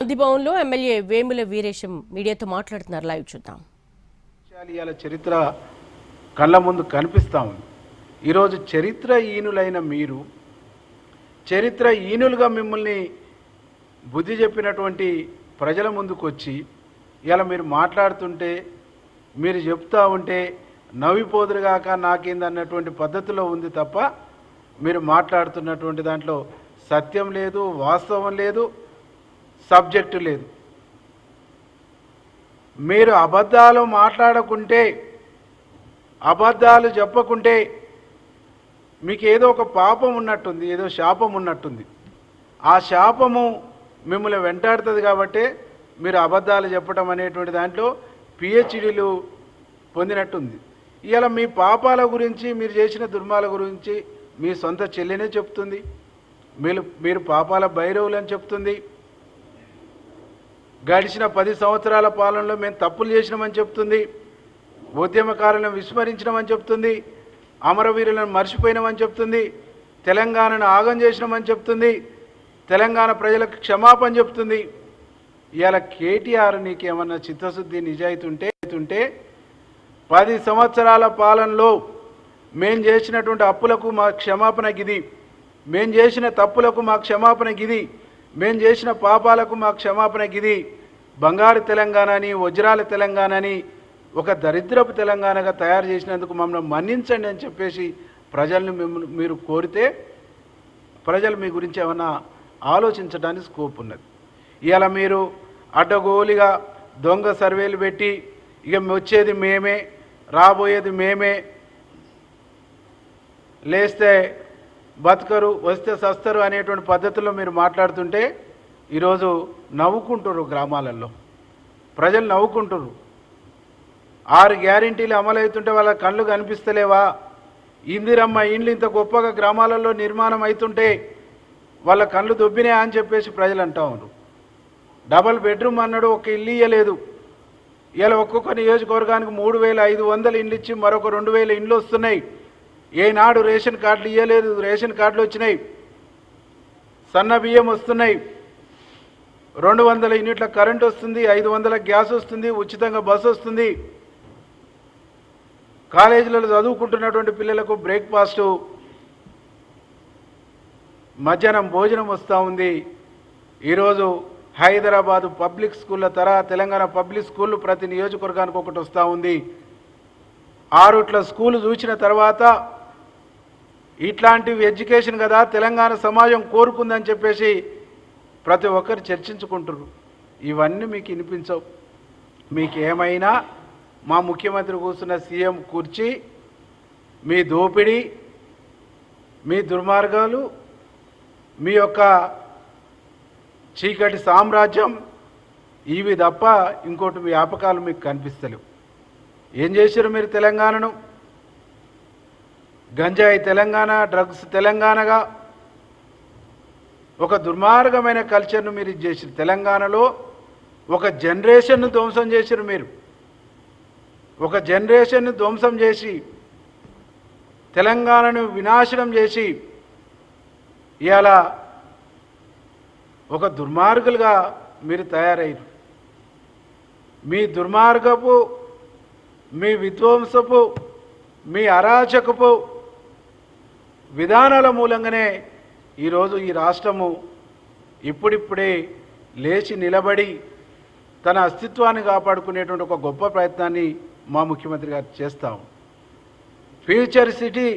గాంధీభవన్లో MLA Vemula Veeresham మీడియాతో మాట్లాడుతున్నారు. Live చూద్దాం. చరిత్ర కళ్ళ ముందు కనిపిస్తా ఉంది. ఈరోజు చరిత్రహీనులైన మీరు, చరిత్రహీనులుగా మిమ్మల్ని బుద్ధి చెప్పినటువంటి ప్రజల ముందుకు వచ్చి ఇలా మీరు మాట్లాడుతుంటే, మీరు చెప్తా ఉంటే నవ్విపోదురుగాక నాకేందన్నటువంటి పద్ధతిలో ఉంది తప్ప మీరు మాట్లాడుతున్నటువంటి దాంట్లో సత్యం లేదు, వాస్తవం లేదు, సబ్జెక్టు లేదు. మీరు అబద్ధాలు మాట్లాడకుంటే, అబద్ధాలు చెప్పకుంటే మీకు ఏదో ఒక పాపం ఉన్నట్టుంది, ఏదో శాపం ఉన్నట్టుంది. ఆ శాపము మిమ్మల్ని వెంటాడుతుంది కాబట్టి మీరు అబద్ధాలు చెప్పడం అనేటువంటి దాంట్లో పిహెచ్డీలు పొందినట్టుంది. ఇవాళ మీ పాపాల గురించి, మీరు చేసిన దుర్మాల గురించి మీ సొంత చెల్లినే చెప్తుంది. మీరు పాపాల భైరవులని చెప్తుంది. గడిచిన 10 సంవత్సరాల పాలనలో మేము తప్పులు చేసినామని చెప్తుంది. ఉద్యమకారులను విస్మరించినామని చెప్తుంది. అమరవీరులను మర్చిపోయినామని చెప్తుంది. తెలంగాణను ఆగం చేసినామని చెప్తుంది. తెలంగాణ ప్రజలకు క్షమాపణ చెప్తుంది. ఇవాళ కేటీఆర్ నీకేమన్నా చిత్తశుద్ధి, నిజాయితీ ఉంటే 10 సంవత్సరాల పాలనలో మేం చేసినటువంటి అప్పులకు మా క్షమాపణ గిది, మేం చేసిన తప్పులకు మా క్షమాపణ గిది, మేం చేసిన పాపాలకు మా క్షమాపణ గిది, బంగారు తెలంగాణని, వజ్రాల తెలంగాణని ఒక దరిద్రపు తెలంగాణగా తయారు చేసినందుకు మమ్మల్ని మన్నించండి అని చెప్పేసి ప్రజల్ని మీరు కోరితే ప్రజలు మీ గురించి ఏమన్నా ఆలోచించడానికి స్కోప్ ఉన్నది. ఇవాళ మీరు అడ్డగోలిగా దొంగ సర్వేలు పెట్టి ఇక వచ్చేది మేమే, రాబోయేది మేమే, లేస్తే బతకరు వస్తే సస్తారు అనేటువంటి పద్ధతుల్లో మీరు మాట్లాడుతుంటే ఈరోజు నవ్వుకుంటారు. గ్రామాలలో ప్రజలు నవ్వుకుంటారు. 6 గ్యారెంటీలు అమలవుతుంటే వాళ్ళ కళ్ళు కనిపిస్తలేవా? ఇందిరమ్మ ఇండ్లు ఇంత గొప్పగా గ్రామాలలో నిర్మాణం అవుతుంటే వాళ్ళ కళ్ళు దొబ్బినాయా అని చెప్పేసి ప్రజలు అంటా ఉన్నారు. డబల్ బెడ్రూమ్ అన్నాడు, ఒక ఇల్లు ఇయ్యలేదు. ఇలా ఒక్కొక్క నియోజకవర్గానికి 3,500 ఇండ్లు ఇచ్చి మరొక 2,000 ఇండ్లు వస్తున్నాయి. ఏనాడు రేషన్ కార్డులు ఇవ్వలేదు, రేషన్ కార్డులు వచ్చినాయి. సన్న బియ్యం వస్తున్నాయి, 200 యూనిట్ల కరెంట్ వస్తుంది, 500 గ్యాస్ వస్తుంది, ఉచితంగా బస్సు వస్తుంది. కాలేజీలలో చదువుకుంటున్నటువంటి పిల్లలకు బ్రేక్ఫాస్టు, మధ్యాహ్నం భోజనం వస్తూ ఉంది. ఈరోజు హైదరాబాదు పబ్లిక్ స్కూళ్ళ తెలంగాణ పబ్లిక్ స్కూళ్ళు ప్రతి నియోజకవర్గానికి ఒకటి వస్తూ ఉంది. 6 స్కూలు చూసిన తర్వాత ఇట్లాంటివి ఎడ్యుకేషన్ కదా తెలంగాణ సమాజం కోరుకుందని చెప్పేసి ప్రతి ఒక్కరు చర్చించుకుంటారు. ఇవన్నీ మీకు వినిపించవు. మీకేమైనా మా ముఖ్యమంత్రి కూర్చున్న సీఎం కుర్చీ, మీ దోపిడీ, మీ దుర్మార్గాలు, మీ యొక్క చీకటి సామ్రాజ్యం, ఇవి తప్ప ఇంకోటి వ్యాపకాలు మీకు కనిపిస్తలేవు. ఏం చేశారు మీరు? తెలంగాణను గంజాయి తెలంగాణ, డ్రగ్స్ తెలంగాణగా ఒక దుర్మార్గమైన కల్చర్ను మీరు చేశారు. తెలంగాణలో ఒక జనరేషన్ను ధ్వంసం చేశారు. మీరు ఒక జనరేషన్ను ధ్వంసం చేసి తెలంగాణను వినాశనం చేసి ఇవాళ ఒక దుర్మార్గులుగా మీరు తయారయ్యారు. మీ దుర్మార్గపు, మీ విధ్వంసపు, మీ అరాచకపు విధానాల మూలంగానే ఈరోజు ఈ రాష్ట్రము ఇప్పుడిప్పుడే లేచి నిలబడి తన అస్తిత్వాన్ని కాపాడుకునేటువంటి ఒక గొప్ప ప్రయత్నాన్ని మా ముఖ్యమంత్రి గారు చేస్తాం. Future city